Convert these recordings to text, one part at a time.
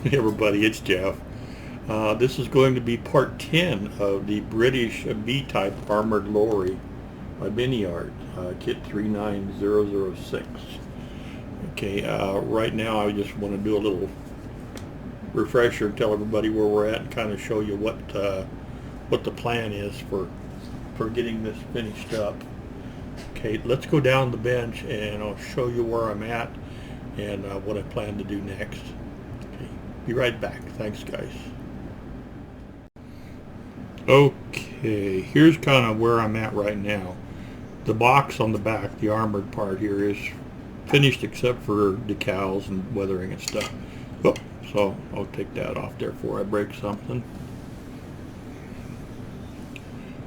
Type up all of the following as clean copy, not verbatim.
Hey everybody, it's Jeff. This is going to be part 10 of the British B-type armored lorry by MiniArt, Kit 39006. Okay, right now I just want to do a little refresher, tell everybody where we're at, and kind of show you what the plan is for getting this finished up. Okay, let's go down the bench and I'll show you where I'm at and what I plan to do next. Okay, be right back. Thanks, guys. Okay, here's kind of where I'm at right now. The box on the back, the armored part here, is finished except for decals and weathering and stuff. Oh, so I'll take that off there before I break something.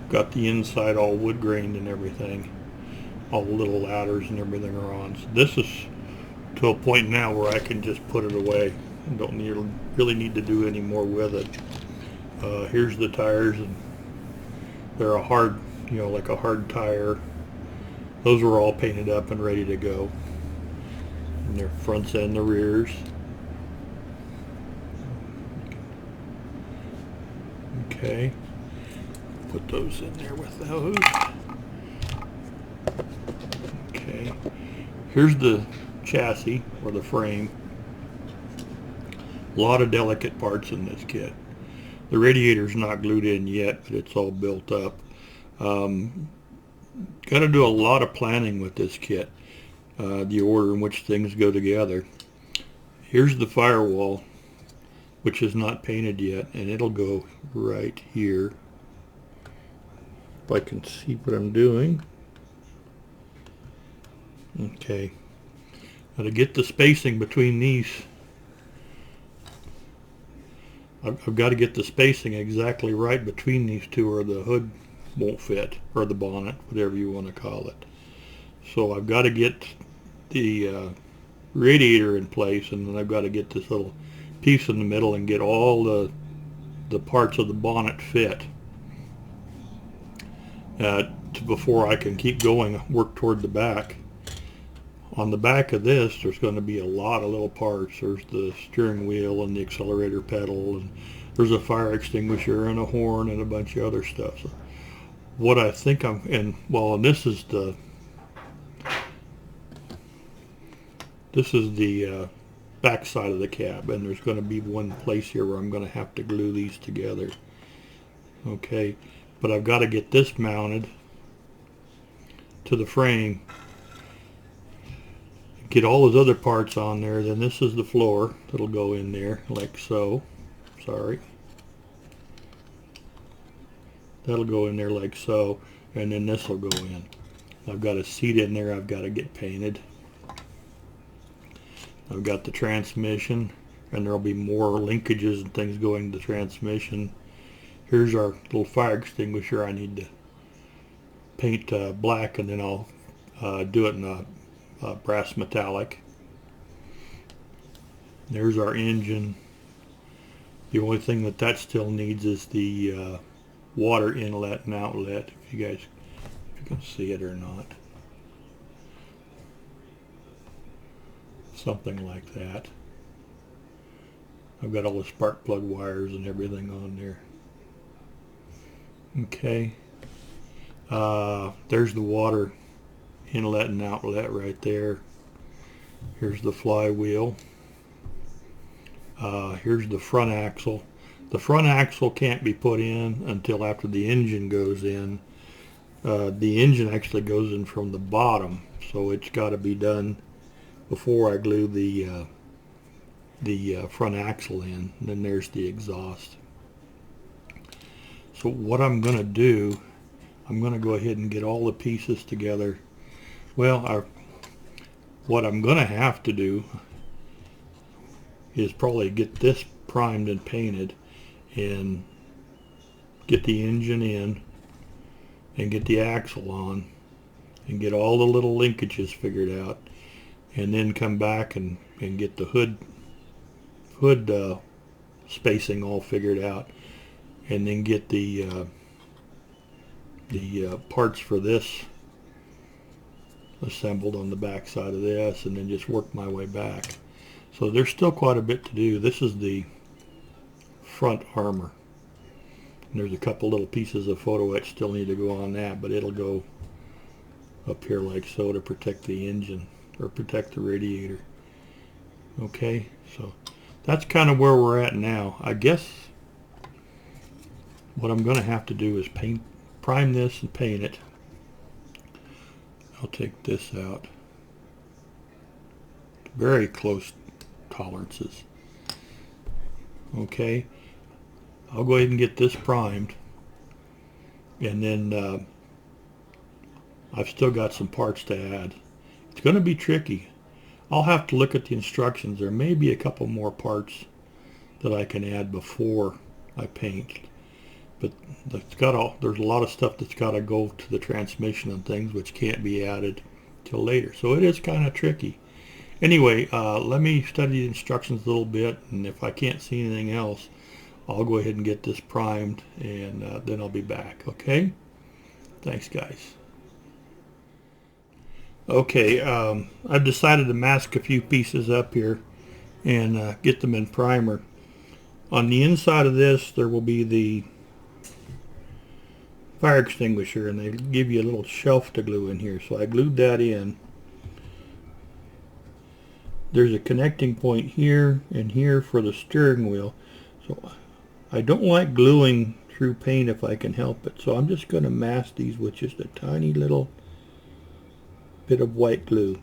Got the inside all wood grained and everything. All the little ladders and everything are on. So this is to a point now where I can just put it away. Don't really need to do any more with it. Here's the tires, and they're a hard, like a hard tire. Those are all painted up and ready to go. And their fronts and the rears. Okay, put those in there with those. Okay, here's the chassis or the frame. A lot of delicate parts in this kit. The radiator's not glued in yet, but it's all built up. Got to do a lot of planning with this kit, the order in which things go together. Here's the firewall, which is not painted yet, and it'll go right here. If I can see what I'm doing. Okay. Now to get the spacing between these, I've got to get the spacing exactly right between these two or the hood won't fit, or the bonnet, whatever you want to call it. So I've got to get the radiator in place, and then I've got to get this little piece in the middle and get all the parts of the bonnet fit before I can keep going, work toward the back. On the back of this, there's going to be a lot of little parts. There's the steering wheel and the accelerator pedal, and there's a fire extinguisher and a horn and a bunch of other stuff. So what I think and this is the back side of the cab, and there's going to be one place here where I'm going to have to glue these together. Okay, but I've got to get this mounted to the frame, get all those other parts on there. Then this is the floor that'll go in there like so. Sorry, that'll go in there like so, and then this will go in. I've got a seat in there I've got to get painted. I've got the transmission, and there'll be more linkages and things going to the transmission. Here's our little fire extinguisher. I need to paint black, and then I'll do it in a brass metallic. There's our engine. The only thing that still needs is the water inlet and outlet, if you can see it or not. Something like that. I've got all the spark plug wires and everything on there. Okay. There's the water inlet and outlet right there. Here's the flywheel. Here's the front axle. The front axle can't be put in until after the engine goes in. The engine actually goes in from the bottom, so it's got to be done before I glue the front axle in. And then there's the exhaust. So what I'm going to do, I'm going to go ahead and get all the pieces together. Well, what I'm going to have to do is probably get this primed and painted and get the engine in and get the axle on and get all the little linkages figured out, and then come back and get the hood spacing all figured out, and then get the parts for this assembled on the back side of this, and then just work my way back. So there's still quite a bit to do. This is the front armor. And there's a couple little pieces of photo etch still need to go on that, but it'll go up here like so to protect the engine or protect the radiator. Okay, so that's kind of where we're at now. I guess what I'm going to have to do is prime this and paint it. I'll take this out. Very close tolerances. Okay, I'll go ahead and get this primed, and then I've still got some parts to add. It's going to be tricky. I'll have to look at the instructions. There may be a couple more parts that I can add before I paint, but there's a lot of stuff that's got to go to the transmission and things which can't be added till later. So it is kind of tricky. Anyway, let me study the instructions a little bit, and if I can't see anything else, I'll go ahead and get this primed, and then I'll be back. Okay? Thanks, guys. Okay, I've decided to mask a few pieces up here and get them in primer. On the inside of this, there will be the fire extinguisher, and they give you a little shelf to glue in here. So I glued that in. There's a connecting point here and here for the steering wheel. So I don't like gluing through paint if I can help it. So I'm just going to mask these with just a tiny little bit of white glue.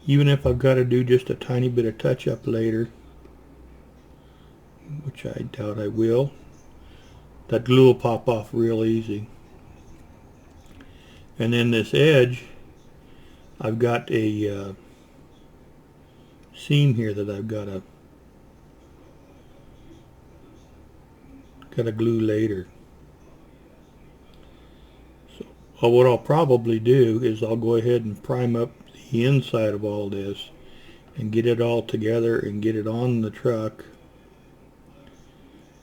Even if I've got to do just a tiny bit of touch up later, which I doubt I will, that glue will pop off real easy. And then this edge, I've got a seam here that I've got to glue later. So what I'll probably do is I'll go ahead and prime up the inside of all this and get it all together and get it on the truck,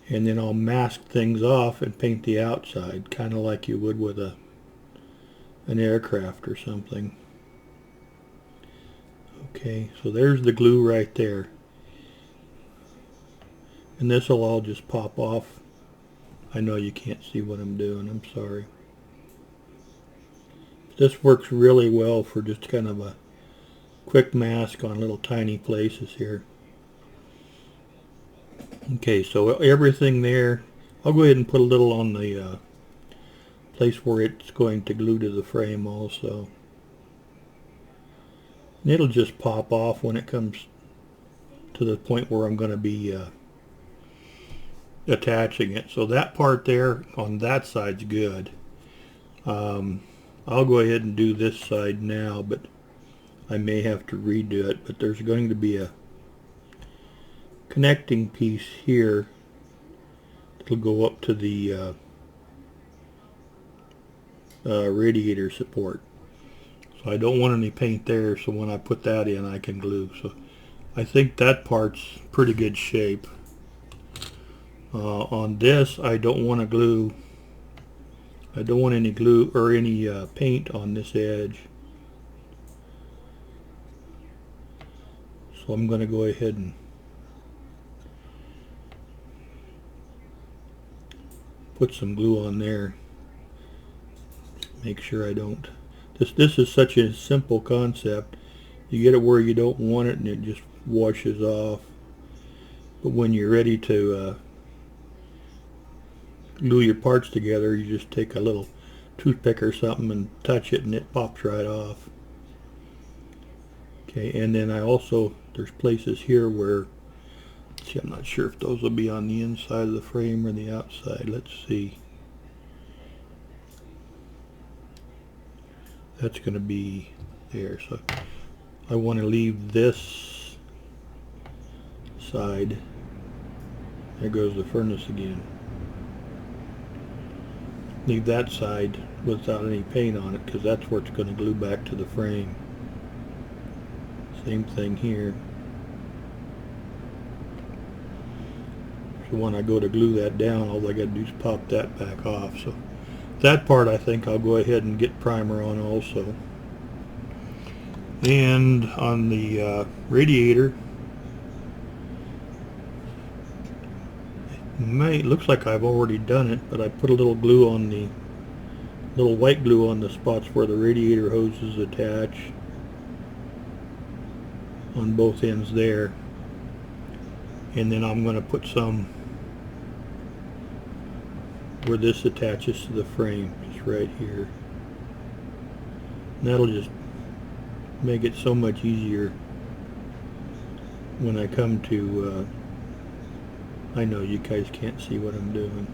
and then I'll mask things off and paint the outside, kind of like you would with an aircraft or something. Okay, so there's the glue right there, and this will all just pop off. I know you can't see what I'm doing, I'm sorry. This works really well for just kind of a quick mask on little tiny places here. Okay, so everything there, I'll go ahead and put a little on the place where it's going to glue to the frame also. And it'll just pop off when it comes to the point where I'm going to be attaching it. So that part there on that side's good. I'll go ahead and do this side now, but I may have to redo it. But there's going to be a connecting piece here that'll go up to the radiator support. So I don't want any paint there, so when I put that in I can glue. So I think that part's pretty good shape. On this I don't want to glue. I don't want any glue or any paint on this edge. So I'm going to go ahead and put some glue on there. Make sure I don't. This is such a simple concept. You get it where you don't want it and it just washes off. But when you're ready to glue your parts together, you just take a little toothpick or something and touch it and it pops right off. Okay, and then there's places here where, see, I'm not sure if those will be on the inside of the frame or the outside. Let's see. That's going to be there. So I want to leave this side. There goes the furnace again. Leave that side without any paint on it because that's where it's going to glue back to the frame. Same thing here. So when I go to glue that down, all I got to do is pop that back off. So that part I think I'll go ahead and get primer on also. And on the radiator, it looks like I've already done it, but I put a little glue on the little white glue on the spots where the radiator hoses attach on both ends there, and then I'm going to put some where this attaches to the frame, just right here. And that'll just make it so much easier when I come to I know you guys can't see what I'm doing.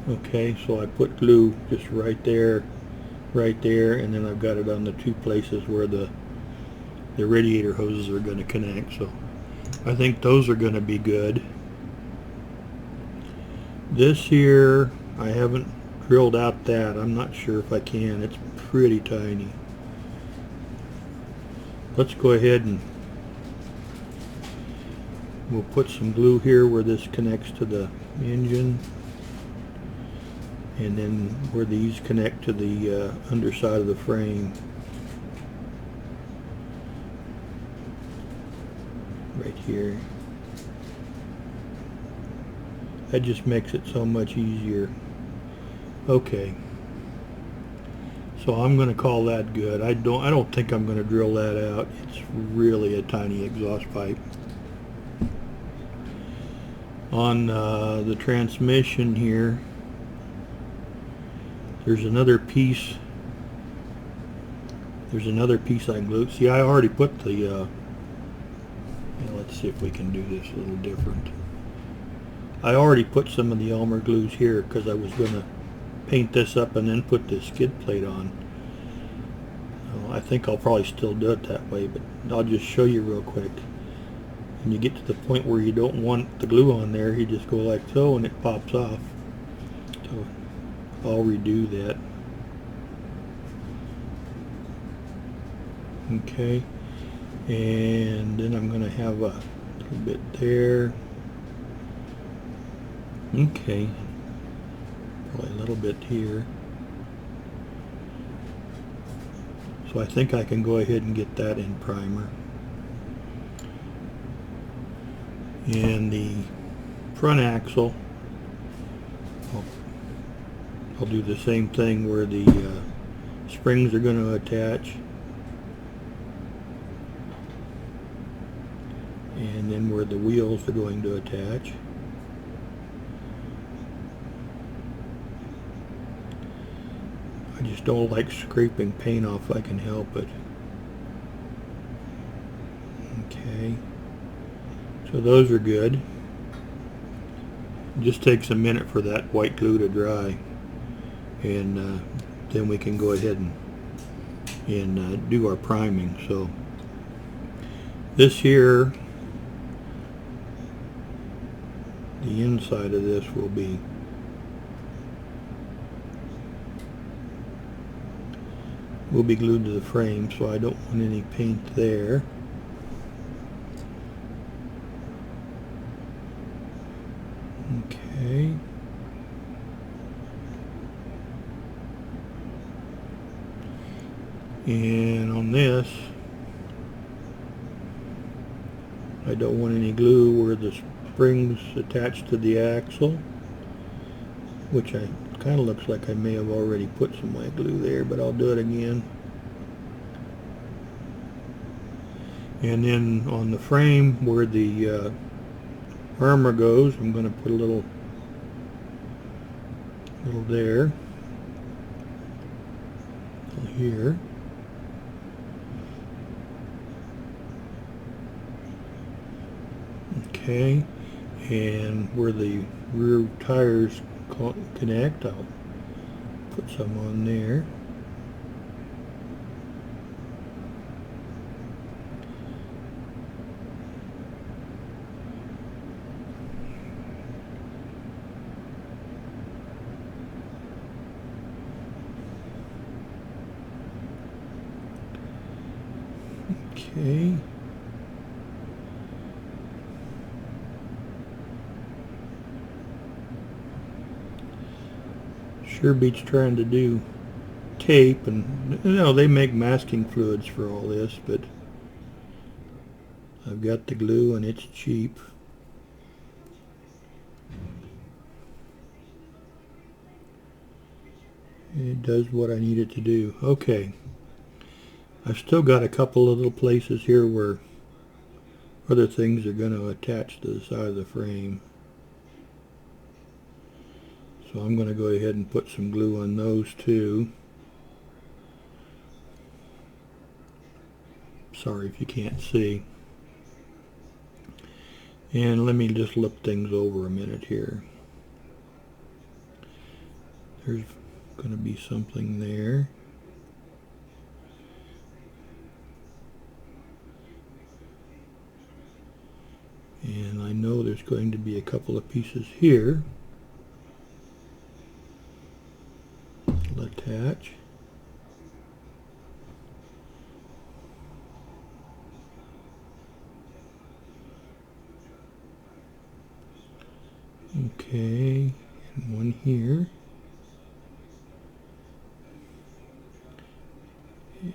Okay, so I put glue just right there, and then I've got it on the two places where the radiator hoses are going to connect. So I think those are going to be good. This here, I haven't drilled out that. I'm not sure if I can. It's pretty tiny. Let's go ahead and we'll put some glue here where this connects to the engine, and then where these connect to the underside of the frame. Right here. That just makes it so much easier. Okay. So I'm going to call that good. I don't think I'm going to drill that out. It's really a tiny exhaust pipe. On the transmission here, there's another piece. There's another piece I glued. See, I already put the. Let's see if we can do this a little different. I already put some of the Armoured glues here because I was going to paint this up and then put this skid plate on. I think I'll probably still do it that way, but I'll just show you real quick. When you get to the point where you don't want the glue on there, you just go like so and it pops off. So I'll redo that. Okay, and then I'm going to have a little bit there. Okay, probably a little bit here. So I think I can go ahead and get that in primer. And the front axle, I'll do the same thing where the springs are going to attach, and then where the wheels are going to attach. I just don't like scraping paint off if I can help it. Okay, so those are good. It just takes a minute for that white glue to dry, and then we can go ahead and do our priming. So this here, the inside of this will be glued to the frame, so I don't want any paint there. Okay. And on this, I don't want any glue where the springs attached to the axle, which I kind of looks like I may have already put some white glue there, but I'll do it again. And then on the frame where the armor goes, I'm going to put a little there, here. Okay, and where the rear tires connect, I'll put some on there. Okay. Sure beats trying to do tape, and you know they make masking fluids for all this, but I've got the glue and it's cheap. It does what I need it to do. Okay. I've still got a couple of little places here where other things are going to attach to the side of the frame. So I'm going to go ahead and put some glue on those too. Sorry if you can't see. And let me just look things over a minute here. There's going to be something there. And I know there's going to be a couple of pieces here that'll attach. Okay, and one here. And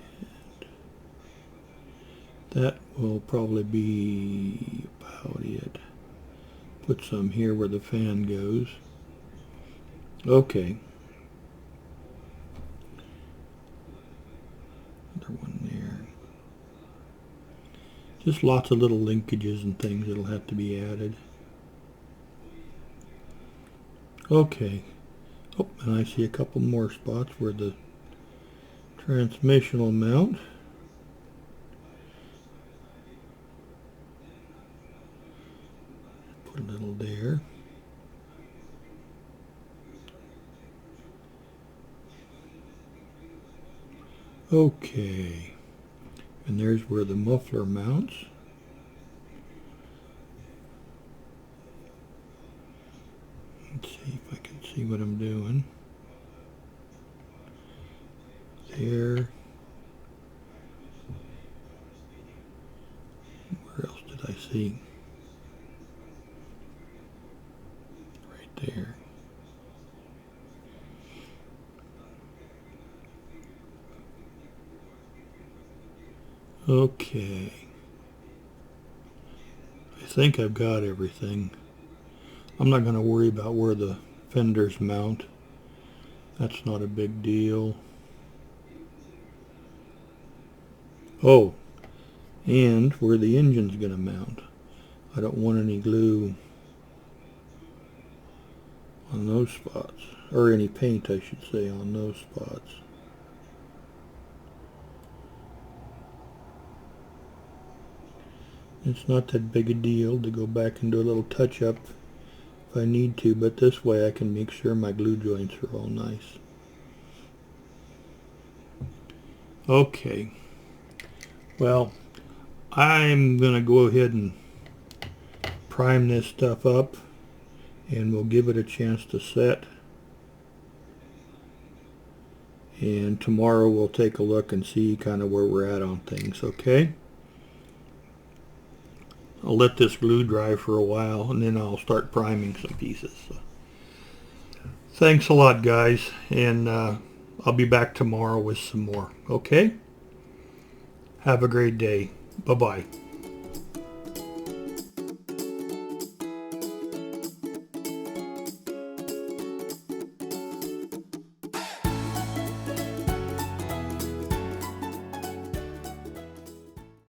that will probably be about it. Put some here where the fan goes. Okay. Another one there. Just lots of little linkages and things that'll have to be added. Okay. Oh, and I see a couple more spots where the transmission will mount. Put a little there. Okay. And there's where the muffler mounts. Let's see if I can see what I'm doing. There. Where else did I see? Right there. Okay. I think I've got everything. I'm not going to worry about where the fenders mount. That's not a big deal. Oh, and where the engine's going to mount. I don't want any glue on those spots, or any paint I should say on those spots. It's not that big a deal to go back and do a little touch-up if I need to, but this way I can make sure my glue joints are all nice. Okay, well, I'm going to go ahead and prime this stuff up, and we'll give it a chance to set. And tomorrow we'll take a look and see kind of where we're at on things, okay? I'll let this glue dry for a while, and then I'll start priming some pieces. So, thanks a lot, guys, and I'll be back tomorrow with some more, okay? Have a great day. Bye-bye.